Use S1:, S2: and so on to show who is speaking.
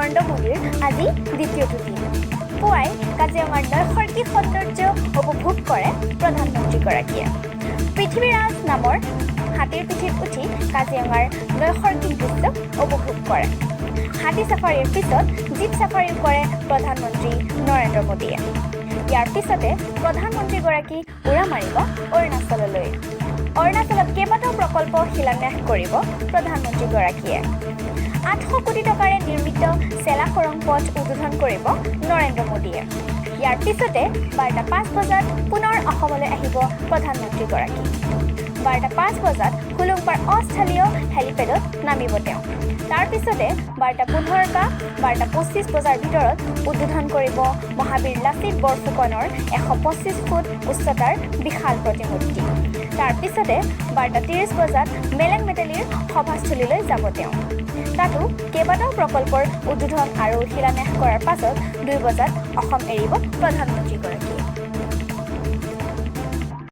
S1: নৰেন্দ্ৰ মোদীৰ আজি দ্বিতীয়টো দিন পুৱাই কাজিৰঙাৰ নৈসৰ্গিক সৌন্দৰ্য উপভোগ কৰে প্ৰধানমন্ত্ৰীগৰাকীয়ে পৃথিৱীৰাজ নামৰ হাতীৰ পিঠিত উঠি কাজিৰঙাৰ নৈসৰ্গিক দৃশ্য উপভোগ কৰে হাতী চাফাৰীৰ পিছত জীপ চাফাৰীও কৰে প্ৰধানমন্ত্ৰী নৰেন্দ্ৰ মোদীয়ে ইয়াৰ পিছতে প্ৰধানমন্ত্ৰীগৰাকী উৰা মাৰিব অৰুণাচললৈ অৰুণাচলত কেইবাটাও প্ৰকল্প শিলান্যাস কৰিব প্ৰধানমন্ত্ৰীগৰাকীয়ে 800 কোটি টকাৰে নিৰ্মিত চেলা খৰং পথ উদ্বোধন কৰিব নৰেন্দ্ৰ মোদীয়ে ইয়াৰ পিছতে 12:05 বজাত পুনৰ অসমলৈ আহিব প্ৰধানমন্ত্ৰীগৰাকী 12:05 বজাত হুলুংপাৰ অস্থলীয় হেলিপেডত নামিব তেওঁ তাৰ পিছতে 12:15 বা 12:25 বজাৰ ভিতৰত উদ্বোধন কৰিব মহাবীৰ লাচিত বৰফুকনৰ 125 ফুট উচ্চতাৰ বিশাল প্ৰতিমূৰ্তি তাৰ পিছতে 12:30 বজাত মেলেং মেটেলিৰ সভাস্থলীলৈ যাব তেওঁ তাতো কেইবাটাও প্ৰকল্পৰ উদ্বোধন আৰু শিলান্যাস কৰাৰ পাছত 2 বজাত অসম এৰিব প্ৰধানমন্ত্ৰীগৰাকীয়ে